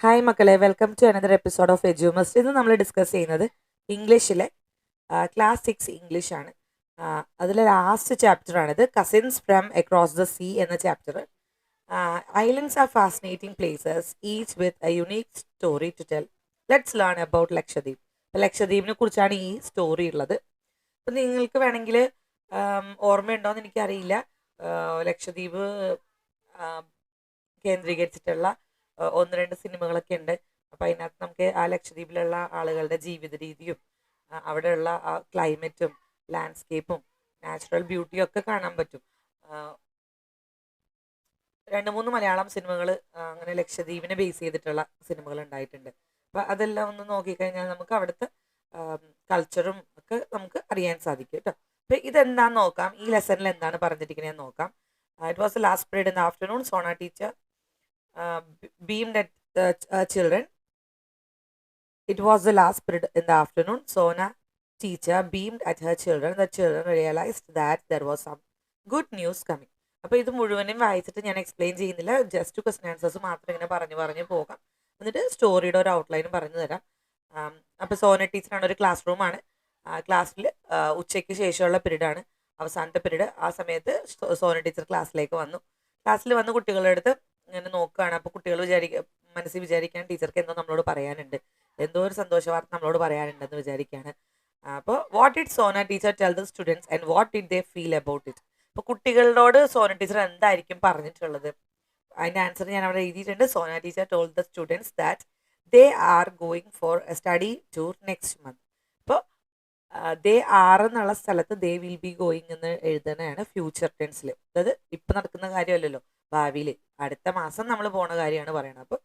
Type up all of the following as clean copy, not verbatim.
Hi മക്കളെ, welcome to another episode of Edumust. ഇന്ന് നമ്മൾ ഡിസ്കസ് ചെയ്യുന്നത് ഇംഗ്ലീഷിലെ ക്ലാസ് 6 ഇംഗ്ലീഷ് ആണ്. അതിലെ ലാസ്റ്റ് ചാപ്റ്റർ ആണിത്, cousins from across the sea എന്ന chapter. Islands are fascinating places each with a unique story to tell. Let's learn about Lakshadweep. ലക്ഷദ്വീപിനെ കുറിച്ചാണ് ഈ സ്റ്റോറി ഉള്ളത്. അപ്പം നിങ്ങൾക്ക് വേണമെങ്കിൽ ഓർമ്മയുണ്ടോയെന്ന് എനിക്കറിയില്ല. ലക്ഷദ്വീപ് കേന്ദ്രീകരിച്ചിട്ടുള്ള ഒന്ന് രണ്ട് സിനിമകളൊക്കെ ഉണ്ട്. അപ്പോൾ അതിനകത്ത് നമുക്ക് ആ ലക്ഷദ്വീപിലുള്ള ആളുകളുടെ ജീവിത രീതിയും അവിടെയുള്ള ആ ക്ലൈമറ്റും ലാൻഡ്സ്കേപ്പും നാച്ചുറൽ ബ്യൂട്ടിയും ഒക്കെ കാണാൻ പറ്റും. 2-3 മലയാളം സിനിമകൾ അങ്ങനെ ലക്ഷദ്വീപിനെ ബേസ് ചെയ്തിട്ടുള്ള സിനിമകൾ ഉണ്ടായിട്ടുണ്ട്. അപ്പോൾ അതെല്ലാം ഒന്ന് നോക്കിക്കഴിഞ്ഞാൽ നമുക്ക് അവിടുത്തെ കൾച്ചറും ഒക്കെ നമുക്ക് അറിയാൻ സാധിക്കും കേട്ടോ. അപ്പോൾ ഇതെന്താന്ന് നോക്കാം, ഈ ലെസണിൽ എന്താണ് പറഞ്ഞിരിക്കുന്നത് നോക്കാം. It was the last period in the afternoon. Sona teacher beamed at the children. It was the last period in the afternoon. Sona teacher beamed at her children. The children realized that there was some good news coming. അപ്പോൾ ഇത് മുഴുവനും വായിച്ചിട്ട് ഞാൻ explain ചെയ്യുന്നില്ല, just question answers മാത്രം ഇങ്ങനെ പറഞ്ഞു പോകാം. എന്നിട്ട് സ്റ്റോറിയുടെ ഒരു ഔട്ട്ലൈനും പറഞ്ഞു തരാം. അപ്പോൾ സോന ടീച്ചറാണ്, ഒരു ക്ലാസ് റൂമാണ്. ക്ലാസ്സിൽ ഉച്ചയ്ക്ക് ശേഷമുള്ള പീരീഡാണ്, അവസാനത്തെ പീരീഡ്. ആ സമയത്ത് സോന ടീച്ചർ ക്ലാസ്സിലേക്ക് വന്നു. ക്ലാസ്സിൽ വന്ന് കുട്ടികളുടെ അടുത്ത് ഇങ്ങനെ നോക്കുകയാണ്. അപ്പോൾ കുട്ടികൾ മനസ്സിൽ വിചാരിക്കാൻ ടീച്ചർക്ക് എന്തോ നമ്മളോട് പറയാനുണ്ട്, എന്തോ ഒരു സന്തോഷ വാർത്ത നമ്മളോട് പറയാനുണ്ടെന്ന് വിചാരിക്കുകയാണ്. അപ്പോൾ what did Sona teacher tell the students and what did they feel about it. അപ്പോൾ കുട്ടികളോട് സോന ടീച്ചർ എന്തായിരിക്കും പറഞ്ഞിട്ടുള്ളത്, അതിൻ്റെ ആൻസർ ഞാൻ അവിടെ എഴുതിയിട്ടുണ്ട്. Sona teacher told the students that they are going for A study tour next month. അപ്പോൾ ദേ ആർ എന്നുള്ള സ്ഥലത്ത് ദേ വിൽ ബി ഗോയിങ് എന്ന് എഴുതുന്നതാണ് ഫ്യൂച്ചർ ടെൻസിൽ. അതായത് ഇപ്പം നടക്കുന്ന കാര്യമല്ലല്ലോ, ഭാവിയിൽ അടുത്ത മാസം നമ്മൾ പോണ കാര്യമാണ് പറയുന്നത്. അപ്പോൾ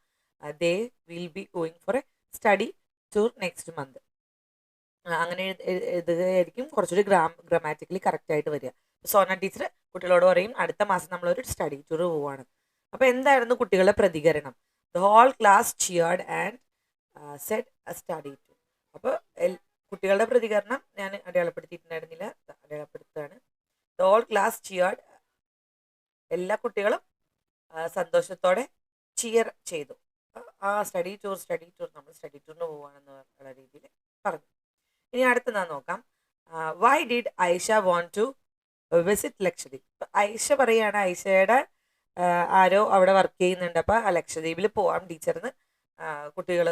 they will be going for A study tour next month അങ്ങനെ എഴുതുകയായിരിക്കും കുറച്ചുകൂടി ഗ്രാമാറ്റിക്കലി കറക്റ്റായിട്ട് വരിക. സോന ടീച്ചർ കുട്ടികളോട് പറയും അടുത്ത മാസം നമ്മളൊരു സ്റ്റഡി ടൂർ പോവാണ്. അപ്പോൾ എന്തായിരുന്നു കുട്ടികളുടെ പ്രതികരണം? The whole class cheered and said a study tour. അപ്പോൾ കുട്ടികളുടെ പ്രതികരണം ഞാൻ അടയാളപ്പെടുത്തിയിട്ടുണ്ടായിരുന്നില്ല, അടയാളപ്പെടുത്തുകയാണ്. ദ ഹോൾ ക്ലാസ് ചിയേർഡ്, എല്ലാ കുട്ടികളും സന്തോഷത്തോടെ ചിയർ ചെയ്തു. ആ സ്റ്റഡി ടൂർ നമ്മൾ സ്റ്റഡി ടൂറിന് പോവാണെന്നുള്ള രീതിയിൽ പറഞ്ഞു. ഇനി അടുത്തതാ നോക്കാം. Why did Aisha want to visit Lakshadweep. Aisha പറയാണ്, ഐഷയുടെ ആരോ അവിടെ വർക്ക് ചെയ്യുന്നുണ്ട്, അപ്പോൾ ആ ലക്ഷദ്വീപിൽ പോവാം ടീച്ചറിന് കുട്ടികൾ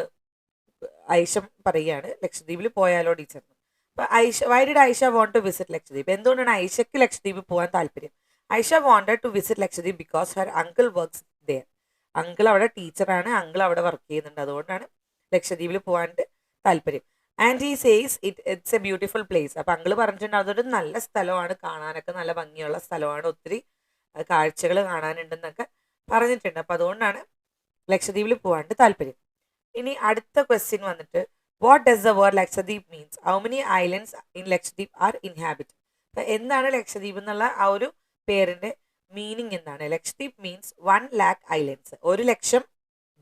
ഐഷ പറയുകയാണ്, ലക്ഷദ്വീപിൽ പോയാലോ ടീച്ചറിന്. അപ്പോൾ why did Aisha want to visit Lakshadweep. എന്തുകൊണ്ടാണ് ഐഷയ്ക്ക് ലക്ഷദ്വീപിൽ പോകാൻ താല്പര്യം? Aisha wanted to visit Lakshadweep because her uncle works there. Uncle അവിടെ ടീച്ചറാണ്, അങ്കിൾ അവിടെ വർക്ക് ചെയ്യുന്നുണ്ട്, അതുകൊണ്ടാണ് ലക്ഷദ്വീപിൽ പോകാനായിട്ട് താല്പര്യം. And he says it's A beautiful place. അപ്പോൾ അങ്കിൾ പറഞ്ഞിട്ടുണ്ട് അതൊരു നല്ല സ്ഥലമാണ്, കാണാനൊക്കെ നല്ല ഭംഗിയുള്ള സ്ഥലമാണ്, ഒത്തിരി കാഴ്ചകൾ കാണാനുണ്ടെന്നൊക്കെ പറഞ്ഞിട്ടുണ്ട്. അപ്പോൾ അതുകൊണ്ടാണ് ലക്ഷദ്വീപിൽ പോകാനായിട്ട് താല്പര്യം. ഇനി അടുത്ത ക്വസ്റ്റ്യൻ വന്നിട്ട്, what does the word Lakshadweep means? How many islands in Lakshadweep are inhabited. അപ്പോൾ എന്താണ് ലക്ഷദ്വീപ് എന്നുള്ള ആ ഒരു പേരിന്റെ മീനിങ് എന്താണ്? ലക്ഷദ്വീപ് മീൻസ് 1,00,000 ഐലൻഡ്സ്, 1,00,000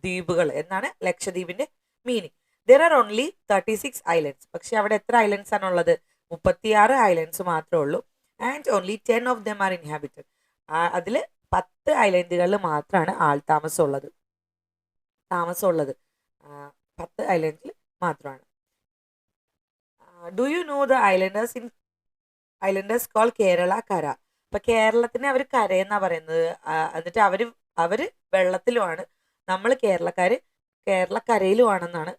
ദ്വീപുകൾ എന്നാണ് ലക്ഷദ്വീപിന്റെ meaning. There are only 36 islands. പക്ഷെ അവിടെ എത്ര ഐലൻഡ്സ് ആണുള്ളത്? 36 ഐലൻഡ്സ് മാത്രമേ ഉള്ളൂ. And only 10 of them are inhabited. അതിൽ 10 ഐലൻഡുകളിൽ മാത്രമാണ് ആൾ താമസമുള്ളത്. 10 ഐലൻഡിൽ മാത്രമാണ്. Do you know the islanders call Kerala കര. അപ്പൊ കേരളത്തിനെ അവർ കരയെന്നാ പറയുന്നത്. എന്നിട്ട് അവര് വെള്ളത്തിലുമാണ്, നമ്മൾ കേരളക്കരയിലുമാണെന്നാണ്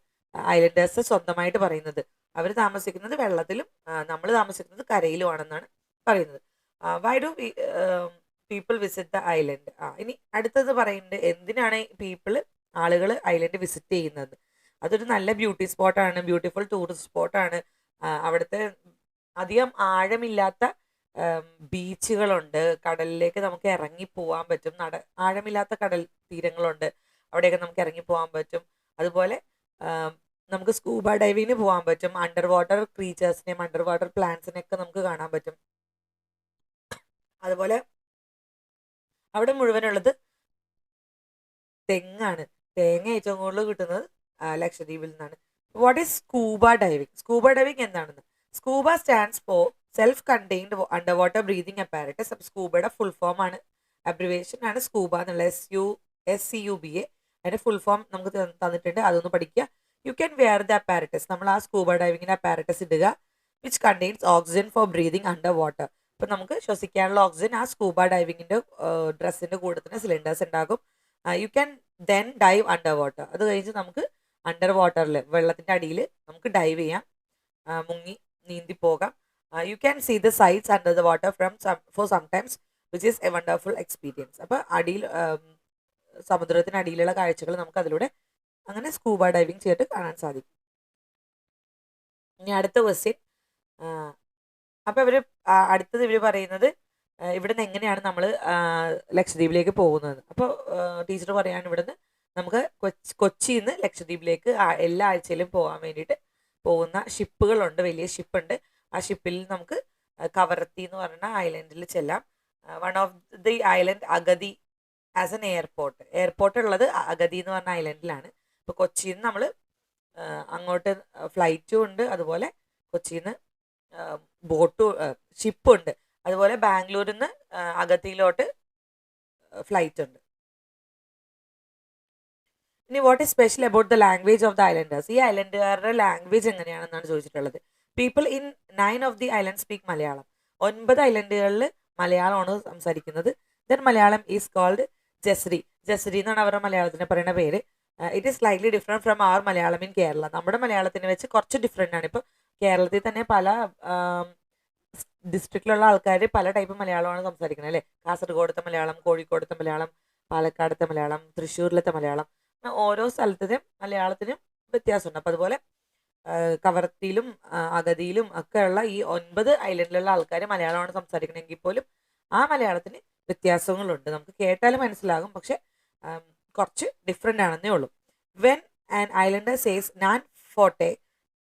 ഐലൻഡേഴ്സ് സ്വന്തമായിട്ട് പറയുന്നത്. അവർ താമസിക്കുന്നത് വെള്ളത്തിലും നമ്മൾ താമസിക്കുന്നത് കരയിലുമാണെന്നാണ് പറയുന്നത്. Why do people visit the island. ഇനി അടുത്തത് പറയുന്നുണ്ട്, എന്തിനാണ് ആളുകൾ ഐലൻഡ് വിസിറ്റ് ചെയ്യുന്നത്? അതൊരു നല്ല ബ്യൂട്ടി സ്പോട്ടാണ്, ബ്യൂട്ടിഫുൾ ടൂറിസ്റ്റ് സ്പോട്ടാണ്. അവിടുത്തെ അധികം ആഴമില്ലാത്ത ബീച്ചുകളുണ്ട്, കടലിലേക്ക് നമുക്ക് ഇറങ്ങി പോകാൻ പറ്റും, ആഴമില്ലാത്ത കടൽ തീരങ്ങളുണ്ട്, അവിടെയൊക്കെ നമുക്ക് ഇറങ്ങി പോകാൻ പറ്റും. അതുപോലെ നമുക്ക് സ്കൂബ ഡൈവിങ്ങിന് പോകാൻ പറ്റും, അണ്ടർ വാട്ടർ ക്രീച്ചേഴ്സിനെയും അണ്ടർ വാട്ടർ പ്ലാന്റ്സിനെയൊക്കെ നമുക്ക് കാണാൻ പറ്റും. അതുപോലെ അവിടെ മുഴുവനുള്ളത് തെങ്ങാണ്, തേങ്ങ ഏറ്റവും കൂടുതൽ കിട്ടുന്നത് ലക്ഷദ്വീപിൽ നിന്നാണ്. What is scuba diving? Scuba diving എന്താണെന്ന്? Scuba stands for self contained under water breathing apparatus. അപ്പോൾ സ്കൂബയുടെ ഫുൾ ഫോം ആണ്, അബ്രിവേഷൻ ആണ് സ്കൂബ എന്നുള്ള SCUBA. അതിൻ്റെ ഫുൾ ഫോം നമുക്ക് തന്നിട്ടുണ്ട്, അതൊന്ന് പഠിക്കുക. You can wear the apparatus, നമ്മൾ ആ സ്കൂബ ഡൈവിങ്ങിൻ്റെ അപ്പാരറ്റസ് ഇടുക, which contains oxygen for breathing under water. ഇപ്പം നമുക്ക് ശ്വസിക്കാനുള്ള ഓക്സിജൻ ആ സ്കൂബ ഡൈവിങ്ങിൻ്റെ ഡ്രസ്സിൻ്റെ കൂടെ തന്നെ സിലിണ്ടേഴ്സ് ഉണ്ടാകും. You can then dive under water, അത് കഴിഞ്ഞ് നമുക്ക് അണ്ടർ വാട്ടറിൽ വെള്ളത്തിൻ്റെ അടിയിൽ നമുക്ക് ഡൈവ് ചെയ്യാം, മുങ്ങി നീന്തി പോകാം. You can see the sights under the water for sometimes which is a wonderful experience. അപ്പോൾ സമുദ്രത്തിനടിയിലുള്ള കാഴ്ചകൾ നമുക്ക് അതിലൂടെ അങ്ങനെ സ്കൂബ ഡൈവിങ് ചെയ്തിട്ട് കാണാൻ സാധിക്കും. ഇനി അടുത്ത ക്വസ്റ്റ്യൻ, അപ്പോൾ അടുത്തത് ഇവർ പറയുന്നത് ഇവിടുന്ന് എങ്ങനെയാണ് നമ്മൾ ലക്ഷദ്വീപിലേക്ക് പോകുന്നത്. അപ്പോൾ ടീച്ചർ പറയാണ് ഇവിടുന്ന് നമുക്ക് കൊച്ചിയിൽ നിന്ന് ലക്ഷദ്വീപിലേക്ക് എല്ലാ ആഴ്ചയിലും പോകാൻ വേണ്ടിയിട്ട് പോകുന്ന ഷിപ്പുകളുണ്ട്, വലിയ ഷിപ്പുണ്ട്. ആ ഷിപ്പിൽ നമുക്ക് കവരത്തി എന്ന് പറയുന്ന ഐലൻഡിൽ ചെല്ലാം. വൺ ഓഫ് ദി ഐലൻഡ് അഗതി ആസ് എൻ എയർപോർട്ട് ഉള്ളത് അഗതി എന്ന് പറഞ്ഞ ഐലൻഡിലാണ്. ഇപ്പോൾ കൊച്ചിയിൽ നിന്ന് നമ്മൾ അങ്ങോട്ട് ഫ്ലൈറ്റും ഉണ്ട്, അതുപോലെ കൊച്ചിയിൽ നിന്ന് ഷിപ്പുണ്ട്, അതുപോലെ ബാംഗ്ലൂരിൽ നിന്ന് അഗത്തിയിലോട്ട് ഫ്ലൈറ്റ് ഉണ്ട്. ഇനി what is special about the language of the islanders, ഈ ഐലൻഡുകാരുടെ ലാംഗ്വേജ് എങ്ങനെയാണെന്നാണ് ചോദിച്ചിട്ടുള്ളത്. People in 9 of the island speak Malayalam, 9 ഐലൻഡുകളിൽ മലയാളമാണ് സംസാരിക്കുന്നത്. Then Malayalam is called Jasri എന്നാണ് അവരുടെ മലയാളത്തിന് പറയുന്ന പേര്. It is slightly different from our Malayalam in Kerala, നമ്മുടെ മലയാളത്തിനെ വെച്ച് കുറച്ച് ഡിഫറെൻ്റ് ആണ്. ഇപ്പോൾ കേരളത്തിൽ തന്നെ പല ഡിസ്ട്രിക്റ്റിലുള്ള ആൾക്കാർ പല ടൈപ്പ് മലയാളമാണ് സംസാരിക്കുന്നത് അല്ലേ. കാസർഗോഡത്തെ മലയാളം, കോഴിക്കോടത്തെ മലയാളം, പാലക്കാടത്തെ മലയാളം, തൃശ്ശൂരിലത്തെ മലയാളം, ഓരോ സ്ഥലത്തിനും മലയാളത്തിനും വ്യത്യാസമുണ്ട്. അപ്പോൾ അതുപോലെ കവരത്തിയിലും അഗതിയിലും ഒക്കെയുള്ള ഈ 9 ഐലൻഡിലുള്ള ആൾക്കാർ മലയാളമാണ് സംസാരിക്കണമെങ്കിൽ പോലും ആ മലയാളത്തിന് വ്യത്യാസങ്ങളുണ്ട്. നമുക്ക് കേട്ടാലും മനസ്സിലാകും, പക്ഷെ കുറച്ച് ഡിഫറെൻ്റ് ആണെന്നേ ഉള്ളൂ. വെൻ ആൻ ഐലൻഡർ സേസ് ഞാൻ ഫോട്ടെ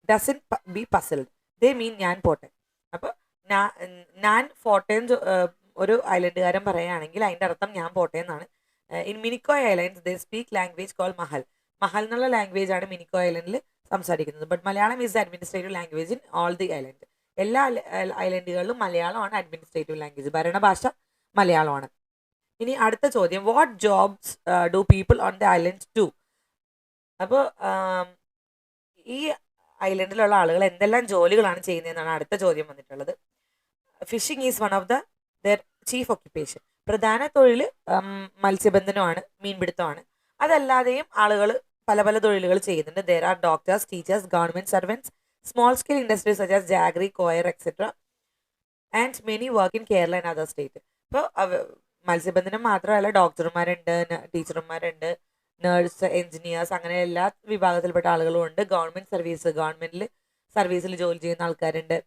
ഡസൻ ബി പസിൽഡ്, ദേ മീൻ ഞാൻ പോട്ടെ. അപ്പോൾ ഞാൻ ഫോട്ടെ ഒരു ഐലൻഡുകാരൻ പറയുകയാണെങ്കിൽ അതിൻ്റെ അർത്ഥം ഞാൻ പോട്ടെ എന്നാണ്. In Minicoy islands they speak language call Mahal എന്നുള്ള ലാംഗ്വേജ് ആണ് മിനിക്കോയ് ഐലൻഡിൽ സംസാരിക്കുന്നത്. But Malayalam is the administrative language in all the island, എല്ലാ ഐലൻഡുകളിലും മലയാളമാണ് അഡ്മിനിസ്ട്രേറ്റീവ് ലാംഗ്വേജ്, ഭരണഭാഷ മലയാളമാണ്. ഇനി അടുത്ത ചോദ്യം, what jobs do people on the island do. അപ്പോൾ ഈ ഐലൻഡിലുള്ള ആളുകൾ എന്തെല്ലാം ജോലികളാണ് ചെയ്യുന്നതെന്നാണ് അടുത്ത ചോദ്യം വന്നിട്ടുള്ളത്. Fishing is one of their chief occupation, പ്രധാന തൊഴിൽ മത്സ്യബന്ധനമാണ്, മീൻപിടുത്തമാണ്. അതല്ലാതെയും ആളുകൾ പല പല തൊഴിലുകൾ ചെയ്യുന്നുണ്ട്. There are doctors, teachers, government servants, small scale industries such as jaggery, coir etcetera and many work in Kerala and other state. ഇപ്പോൾ മത്സ്യബന്ധനം മാത്രമല്ല, ഡോക്ടർമാരുണ്ട്, ടീച്ചർമാരുണ്ട്, നേഴ്സ്, എഞ്ചിനീയേഴ്സ്, അങ്ങനെ എല്ലാ വിഭാഗത്തിൽപ്പെട്ട ആളുകളും ഉണ്ട്. ഗവൺമെൻറ് സർവീസിൽ ജോലി ചെയ്യുന്ന ആൾക്കാരുണ്ട്.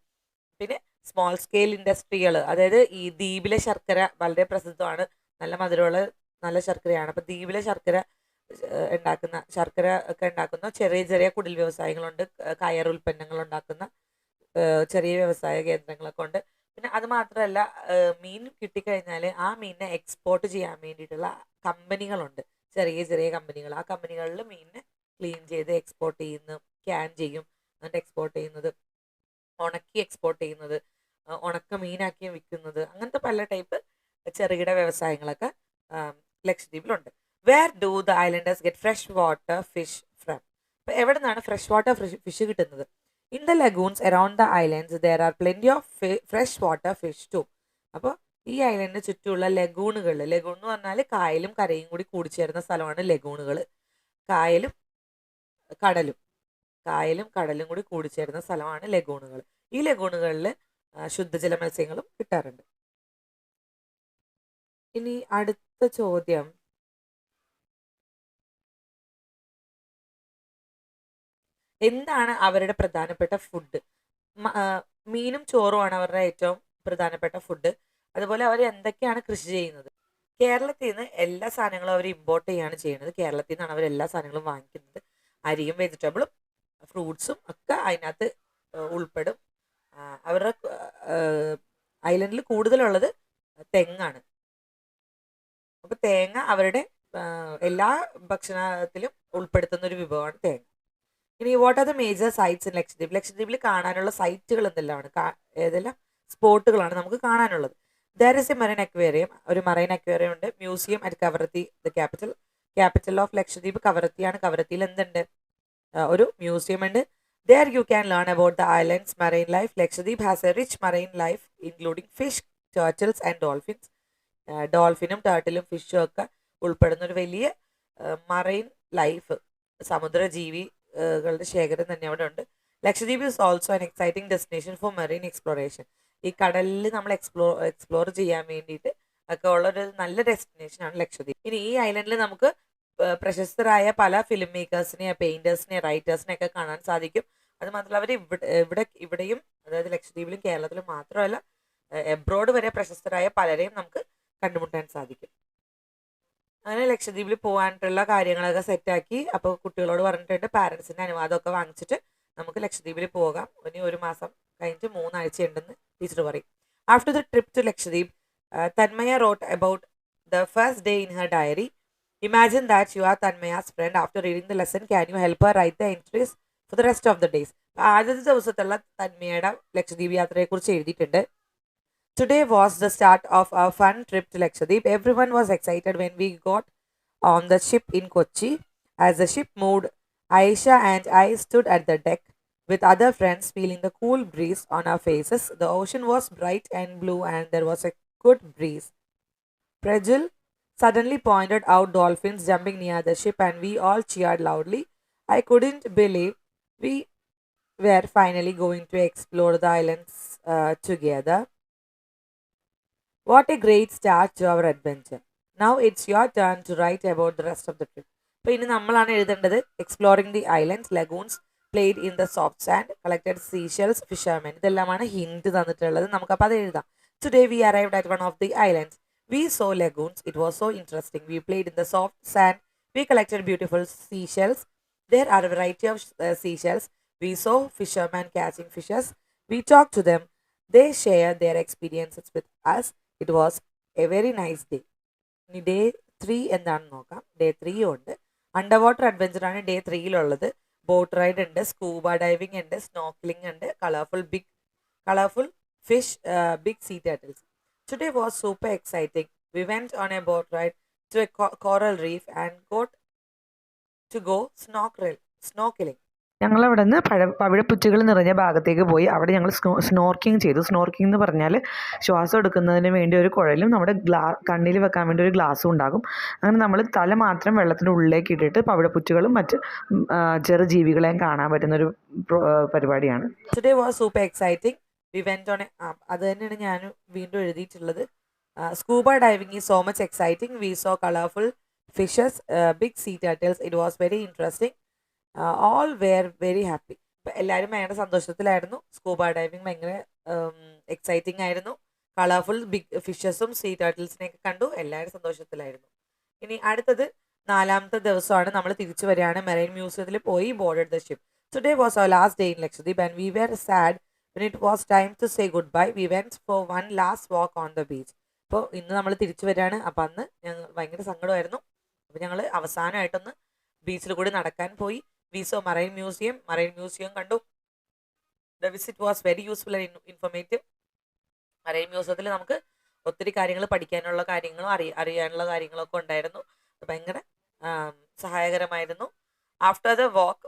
പിന്നെ സ്മോൾ സ്കെയിൽ ഇൻഡസ്ട്രികൾ, അതായത് ഈ ദ്വീപിലെ ശർക്കര വളരെ പ്രസിദ്ധമാണ്, നല്ല മധുരമുള്ള നല്ല ശർക്കരയാണ്. അപ്പോൾ ദ്വീപിലെ ശർക്കര ഒക്കെ ഉണ്ടാക്കുന്ന ചെറിയ ചെറിയ കുടിൽ വ്യവസായങ്ങളുണ്ട്, കയർ ഉൽപ്പന്നങ്ങൾ ഉണ്ടാക്കുന്ന ചെറിയ വ്യവസായ കേന്ദ്രങ്ങളൊക്കെ ഉണ്ട്. പിന്നെ അത് മാത്രമല്ല, മീൻ കിട്ടിക്കഴിഞ്ഞാൽ ആ മീനിനെ എക്സ്പോർട്ട് ചെയ്യാൻ വേണ്ടിയിട്ടുള്ള കമ്പനികളുണ്ട്, ചെറിയ ചെറിയ കമ്പനികൾ. ആ കമ്പനികളിൽ മീനിനെ ക്ലീൻ ചെയ്ത് എക്സ്പോർട്ട് ചെയ്യുന്നു, ക്യാൻ ചെയ്യും, എന്നിട്ട് എക്സ്പോർട്ട് ചെയ്യുന്നത്, ഉണക്കി എക്സ്പോർട്ട് ചെയ്യുന്നത്, ഉണക്ക മീനാക്കി വിൽക്കുന്നത്, അങ്ങനത്തെ പല ടൈപ്പ് ചെറുകിട വ്യവസായങ്ങളൊക്കെ ലക്ഷദ്വീപിലുണ്ട്. Where do the islanders get fresh water fish from. അപ്പോൾ എവിടെ നിന്നാണ് ഫ്രഷ് വാട്ടർ ഫിഷ് കിട്ടുന്നത്? In the lagoons around the islands there are plenty of fresh water fish too. അപ്പോൾ ഈ ഐലൻഡിന് ചുറ്റുമുള്ള ലഗൂൺ എന്ന് പറഞ്ഞാൽ കായലും കരയും കൂടി കൂടിച്ചേരുന്ന സ്ഥലമാണ് ലഗൂണുകൾ. കായലും കടലും കൂടി കൂടിച്ചേരുന്ന സ്ഥലമാണ് ലഗൂണുകൾ. ഈ ലഗൂണുകളിൽ ശുദ്ധജല മത്സ്യങ്ങളും കിട്ടാറുണ്ട്. ഇനി അടുത്ത ചോദ്യം, എന്താണ് അവരുടെ പ്രധാനപ്പെട്ട ഫുഡ്? മീനും ചോറുമാണ് അവരുടെ ഏറ്റവും പ്രധാനപ്പെട്ട ഫുഡ്. അതുപോലെ അവർ എന്തൊക്കെയാണ് കൃഷി ചെയ്യുന്നത്? കേരളത്തിൽ നിന്ന് എല്ലാ സാധനങ്ങളും അവർ ഇമ്പോർട്ട് ചെയ്യുകയാണ് ചെയ്യുന്നത്. കേരളത്തിൽ നിന്നാണ് അവർ എല്ലാ സാധനങ്ങളും വാങ്ങിക്കുന്നത്. അരിയും വെജിറ്റബിളും ഫ്രൂട്ട്സും ഒക്കെ അതിനകത്ത് ഉൾപ്പെടും. അവരുടെ ഐലൻഡിൽ കൂടുതലുള്ളത് തെങ്ങാണ്. അപ്പോൾ തേങ്ങ അവരുടെ എല്ലാ ഭക്ഷണത്തിലും ഉൾപ്പെടുത്തുന്ന ഒരു വിഭവമാണ് തേങ്ങ. ഇനി what are the major sites in Lakshadweep? ലക്ഷദ്വീപിൽ കാണാനുള്ള സൈറ്റുകൾ എന്തെല്ലാമാണ്, ഏതെല്ലാം സ്പോട്ടുകളാണ് നമുക്ക് കാണാനുള്ളത്? There is a marine aquarium, ഒരു മറൈൻ അക്വേറിയം ഉണ്ട്. Museum at Kavaratti, the capital. Capital of Lakshadweep കവരത്തിയാണ്. കവരത്തിയിൽ എന്തുണ്ട്? ഒരു മ്യൂസിയം ഉണ്ട്. There you can learn about the island's marine life. Lakshadweep has a rich marine life including fish, turtles and dolphins. ഡോൾഫിനും ടേർട്ടിലും ഫിഷും ഒക്കെ ഉൾപ്പെടുന്ന ഒരു വലിയ മറൈൻ ലൈഫ്, സമുദ്രജീവികളുടെ ശേഖരം തന്നെ അവിടെ ഉണ്ട്. Lakshadweep is also an exciting destination four marine exploration. ഈ കടലിൽ നമ്മൾ എക്സ്പ്ലോർ ചെയ്യാൻ വേണ്ടിയിട്ട് ഒക്കെ ഉള്ള ഒരു നല്ല ഡെസ്റ്റിനേഷനാണ് ലക്ഷദ്വീപ്. ഇനി ഈ ഐലൻഡിൽ നമുക്ക് പ്രശസ്തരായ പല ഫിലിം മേക്കേഴ്സിനെ, പെയിന്റേഴ്സിനെ, റൈറ്റേഴ്സിനെ ഒക്കെ കാണാൻ സാധിക്കും. അത് മാത്രമല്ല അവർ ഇവിടെയും, അതായത് ലക്ഷദ്വീപിലും കേരളത്തിലും മാത്രമല്ല എബ്രോഡ് വരെ പ്രശസ്തരായ പലരെയും നമുക്ക് കണ്ടുമുട്ടാൻ സാധിക്കും. അങ്ങനെ ലക്ഷദ്വീപിൽ പോകാനായിട്ടുള്ള കാര്യങ്ങളൊക്കെ സെറ്റാക്കി. അപ്പോൾ കുട്ടികളോട് പറഞ്ഞിട്ടുണ്ട് പാരൻസിൻ്റെ അനുവാദമൊക്കെ വാങ്ങിച്ചിട്ട് നമുക്ക് ലക്ഷദ്വീപിൽ പോകാം. ഇനി ഒരു മാസം കഴിഞ്ഞിട്ട് 3 ആഴ്ച ഉണ്ടെന്ന് ടീച്ചർ പറയും. After the trip to Lakshadweep, Tanmaya wrote about the first day in her diary. Imagine that you are Tanmaya's friend. After reading the lesson, can you help her write the entries for the rest of the days? ആദ്യത്തെ ദിവസത്തുള്ള തന്മയുടെ ലക്ഷദ്വീപ് യാത്രയെക്കുറിച്ച് എഴുതിയിട്ടുണ്ട്. Today was the start of our fun trip to Lakshadweep. Everyone was excited when we got on the ship in Kochi. As the ship moved, Aisha and I stood at the deck with other friends, feeling the cool breeze on our faces. The ocean was bright and blue and there was a good breeze. Prajul suddenly pointed out dolphins jumping near the ship and we all cheered loudly. I couldn't believe we were finally going to explore the islands together. What a great start to our adventure. Now it's your turn to write about the rest of the trip. അപ്പോൾ ഇനി നമ്മളാണ് എഴുതേണ്ടത്. Exploring the islands, lagoons, played in the soft sand, collected Seychelles, fishermen. ഇതെല്ലാമാണ് hint തന്നിട്ടുള്ളത്. നമുക്കപ്പോൾ അത് എഴുതാം. Today we arrived at one of the islands. We saw lagoons. It was so interesting. We played in the soft sand. We collected beautiful seashells. There are a variety of seashells. We saw fishermen catching fishes. We talked to them. They shared their experiences with us. It was a very nice day. ഇനി day 3 എന്താണെന്ന് നോക്കാം. Day 3 ഉണ്ട്. Under water adventure ആണ് day 3-ലുള്ളത്. Boat ride ഉണ്ട്, scuba diving ഉണ്ട്, snorkelling ഉണ്ട്, colourful fish, big sea turtles. Today was super exciting. We went on a boat ride to a coral reef and got to go snorkeling. ഞങ്ങൾ അവിടെ നിന്ന് പവിഴപ്പുറ്റുകൾ നിറഞ്ഞ ഭാഗത്തേക്ക് പോയി. അവിടെ ഞങ്ങൾ സ്നോർക്കിങ് ചെയ്തു. സ്നോർക്കിംഗ് എന്ന് പറഞ്ഞാൽ ശ്വാസം എടുക്കുന്നതിന് വേണ്ടി ഒരു കുഴലും നമ്മുടെ കണ്ണിൽ വെക്കാൻ വേണ്ടി ഒരു ഗ്ലാസ്സും ഉണ്ടാകും. അങ്ങനെ നമ്മൾ തല മാത്രം വെള്ളത്തിൻ്റെ ഉള്ളിലേക്ക് ഇട്ടിട്ട് പവിഴപ്പുറ്റുകളും മറ്റ് ചെറു ജീവികളെയും കാണാൻ പറ്റുന്നൊരു പരിപാടിയാണ്. Today was super exciting. We went on അത് തന്നെയാണ് ഞാൻ വീണ്ടും എഴുതിയിട്ടുള്ളത്. Scuba diving is so much exciting. We saw colourful fishes, big sea turtles. It was very interesting. All were very happy. ഇപ്പം എല്ലാവരും ഭയങ്കര സന്തോഷത്തിലായിരുന്നു. സ്കൂബ ഡൈവിംഗ് ഭയങ്കര എക്സൈറ്റിംഗ് ആയിരുന്നു. കളർഫുൾ ബിഗ് ഫിഷസും സീ ടർട്ടിൽസിനെയൊക്കെ കണ്ടു. എല്ലാവരും സന്തോഷത്തിലായിരുന്നു. ഇനി അടുത്തത് 4ാമത്തെ ദിവസമാണ്. നമ്മൾ തിരിച്ചു വരികയാണ്. മെറൈൻ മ്യൂസിയത്തിൽ പോയി boarded the ship. Today was our last day in Lakshadweep and we were sad when it was time to say goodbye. We went for one last walk on the beach. അപ്പോൾ ഇന്ന് നമ്മൾ തിരിച്ചു വരികയാണ്. അപ്പം അന്ന് ഞങ്ങൾ ഭയങ്കര സങ്കടമായിരുന്നു. അപ്പോൾ ഞങ്ങൾ അവസാനമായിട്ടൊന്ന് ബീച്ചിൽ കൂടി നടക്കാൻ പോയി. വി സോ മറൈൻ മ്യൂസിയം കണ്ടു. The visit was very useful and informative. Marine മ്യൂസിയത്തിൽ നമുക്ക് ഒത്തിരി കാര്യങ്ങൾ പഠിക്കാനുള്ള കാര്യങ്ങളും അറിയാനുള്ള കാര്യങ്ങളൊക്കെ ഉണ്ടായിരുന്നു. ഭയങ്കര സഹായകരമായിരുന്നു. After the walk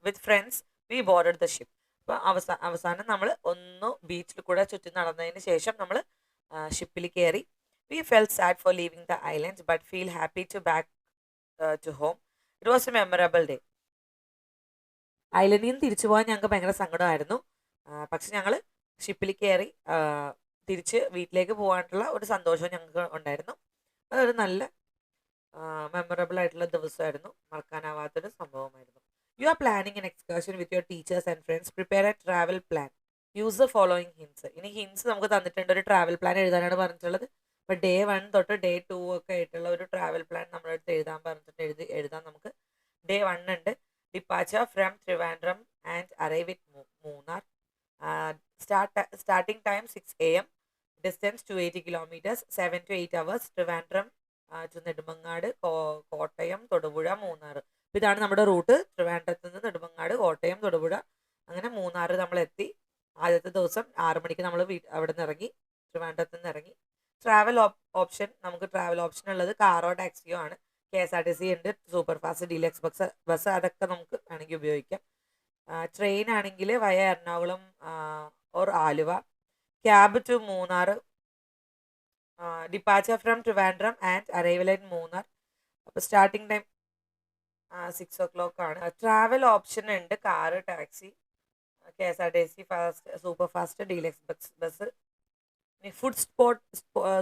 with friends we boarded the ship. അപ്പോൾ അവസാനം നമ്മൾ ഒന്ന് ബീച്ചിൽ കൂടെ ചുറ്റി നടന്നതിന് ശേഷം നമ്മൾ ഷിപ്പിൽ കയറി. We fell sad for leaving the islands but feel happy to back to home. It was a memorable day. ഐലൻഡിൽ നിന്ന് തിരിച്ചു പോകാൻ ഞങ്ങൾക്ക് ഭയങ്കര സങ്കടമായിരുന്നു. പക്ഷെ ഞങ്ങൾ ഷിപ്പിൽ കയറി തിരിച്ച് വീട്ടിലേക്ക് പോകാനുള്ള ഒരു സന്തോഷം ഞങ്ങൾക്ക് ഉണ്ടായിരുന്നു. അതൊരു നല്ല മെമ്മറബിൾ ആയിട്ടുള്ള ദിവസമായിരുന്നു. മറക്കാനാവാത്തൊരു സംഭവമായിരുന്നു. You are planning an excursion with your teachers and friends. Prepare a travel plan. Use the following hints. ഇനി ഹിൻസ് നമുക്ക് തന്നിട്ടുണ്ട്. ഒരു ട്രാവൽ പ്ലാൻ എഴുതാനാണ് പറഞ്ഞിട്ടുള്ളത്. അപ്പോൾ ഡേ 1 തൊട്ട് ഡേ 2 ഒക്കെ ആയിട്ടുള്ള ഒരു ട്രാവൽ പ്ലാൻ നമ്മുടെ അടുത്ത് എഴുതാൻ പറഞ്ഞിട്ടുണ്ട്. എഴുതാം നമുക്ക്. ഡേ 1 ഉണ്ട്. Departure from Trivandrum and arrive with Munnar. Starting time 6 AM. Distance 280 kilometers, 7 to 8 hours. Trivandrum to Nedumangad, Kottayam, Thodupuzha, Munnar. അപ്പോൾ ഇതാണ് നമ്മുടെ റൂട്ട്. ട്രിവാൻഡ്രത്ത് നിന്ന് നെടുമങ്ങാട്, കോട്ടയം, തൊടുപുഴ, അങ്ങനെ മൂന്നാർ നമ്മൾ എത്തി. ആദ്യത്തെ ദിവസം 6 മണിക്ക് നമ്മൾ അവിടെ നിന്ന് ഇറങ്ങി, ട്രിവാൻഡ്രത്ത് നിന്ന് ഇറങ്ങി. ട്രാവൽ ഓപ്ഷൻ, നമുക്ക് ട്രാവൽ ഓപ്ഷൻ ഉള്ളത് കാറോ ടാക്സിയോ ആണ്. KSRTC ഉണ്ട്, സൂപ്പർ ഫാസ്റ്റ് ഡീലക്സ് ബസ് അതൊക്കെ നമുക്ക് വേണമെങ്കിൽ ഉപയോഗിക്കാം. ട്രെയിൻ ആണെങ്കിൽ via Ernakulam or Aluva. Cab to Munnar, departure from Trivandrum and arrival in Munnar. അപ്പോൾ സ്റ്റാർട്ടിംഗ് ടൈം 6 o'clock ആണ്. ട്രാവൽ ഓപ്ഷൻ ഉണ്ട്, car, taxi, KSRTC fast super fast deluxe bus. ഇനി ഫുഡ്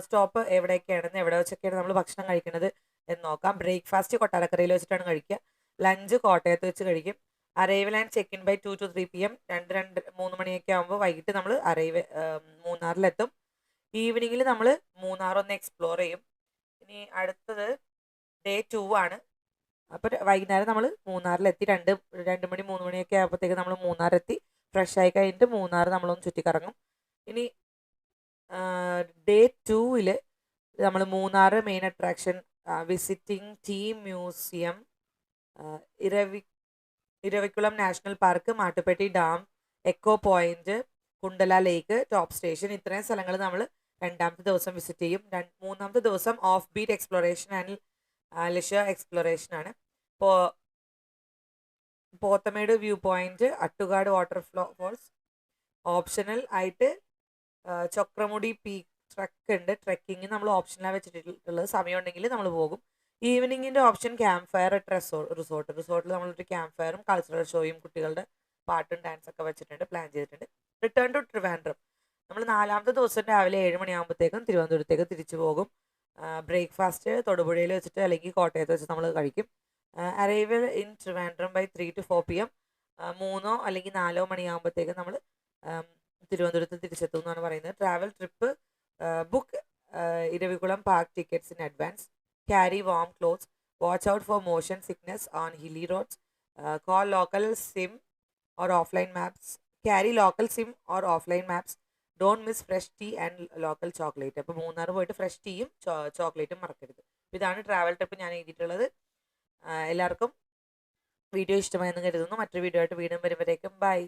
സ്റ്റോപ്പ് എവിടെയൊക്കെയാണെന്ന്, എവിടെ വെച്ചൊക്കെയാണ് നമ്മൾ ഭക്ഷണം കഴിക്കുന്നത് എന്ന് നോക്കാം. ബ്രേക്ക്ഫാസ്റ്റ് കൊട്ടാരക്കരയിൽ വെച്ചിട്ടാണ് കഴിക്കുക. ലഞ്ച് കോട്ടയത്ത് വെച്ച് കഴിക്കും. Arrival and check in by 2 to 3 PM. 3 മണിയൊക്കെ ആകുമ്പോൾ വൈകിട്ട് നമ്മൾ മൂന്നാറിലെത്തും. ഈവനിങ്ങിൽ നമ്മൾ മൂന്നാർ ഒന്ന് എക്സ്പ്ലോർ ചെയ്യും. ഇനി അടുത്തത് ഡേ 2 ആണ്. അപ്പോൾ വൈകുന്നേരം നമ്മൾ മൂന്നാറിലെത്തി 2 മണി 3 മണിയൊക്കെ ആകുമ്പോഴത്തേക്ക് നമ്മൾ മൂന്നാറെത്തി ഫ്രഷ് ആയി കഴിഞ്ഞിട്ട് മൂന്നാർ നമ്മളൊന്ന് ചുറ്റിക്കറങ്ങും. ഇനി ഡേ 2-ൽ നമ്മൾ Munnar main attraction visiting tea museum, Eravikulam national park, Mattupetty dam, echo point, Kundala lake, top station, ഇത്രയും സ്ഥലങ്ങൾ നമ്മൾ 2ാമത്തെ ദിവസം വിസിറ്റ് ചെയ്യും. 3ാമത്തെ ദിവസം off beat exploration and leisure exploration ആണ്. Pothamedu view point, Attukad waterfalls. Optional ആയിട്ട് ചക്രമുടി പീക്ക് ട്രക്ക് ഉണ്ട്. ട്രെക്കിങ് നമ്മൾ ഓപ്ഷനിലാണ് വെച്ചിട്ടുള്ളത്. സമയം ഉണ്ടെങ്കിൽ നമ്മൾ പോകും. ഈവനിങ്ങിൻ്റെ ഓപ്ഷൻ ക്യാമ്പ് ഫയർ അറ്റ് റിസോർട്ടിൽ നമ്മളൊരു ക്യാമ്പ് ഫയറും കൾച്ചറൽ ഷോയും കുട്ടികളുടെ പാട്ടും ഡാൻസൊക്കെ വെച്ചിട്ടുണ്ട്, പ്ലാൻ ചെയ്തിട്ടുണ്ട്. റിട്ടേൺ ടു ട്രിവാൻഡ്രം നമ്മൾ 4ാമത്തെ ദിവസം രാവിലെ 7 മണിയാകുമ്പോഴത്തേക്കും തിരുവനന്തപുരത്തേക്ക് തിരിച്ചു പോകും. ബ്രേക്ക്ഫാസ്റ്റ് തൊടുപുഴയിൽ വെച്ചിട്ട് അല്ലെങ്കിൽ കോട്ടയത്ത് വെച്ച് നമ്മൾ കഴിക്കും. Arrival in Trivandrum by 3 to 4 PM. 3 അല്ലെങ്കിൽ 4 മണിയാകുമ്പോഴത്തേക്കും നമ്മൾ തിരുവനന്തപുരത്ത് തിരിച്ചെത്തും എന്നാണ് പറയുന്നത്. Travel trip book Eravikulam park tickets in advance. Carry warm clothes. Watch out for motion sickness on hilly roads. Call local sim or offline maps. Carry local sim or offline maps. Don't miss fresh tea and local chocolate. അപ്പോൾ മൂന്നാർ പോയിട്ട് fresh ടീയും ചോക്ലേറ്റും മറക്കരുത്. ഇതാണ് travel trip ഞാൻ എഴുതിയിട്ടുള്ളത്. എല്ലാവർക്കും video ഇഷ്ടമായെന്ന് കരുതുന്നു. മറ്റൊരു വീഡിയോ ആയിട്ട് വീണ്ടും വരുമ്പോഴേക്കും ബൈ.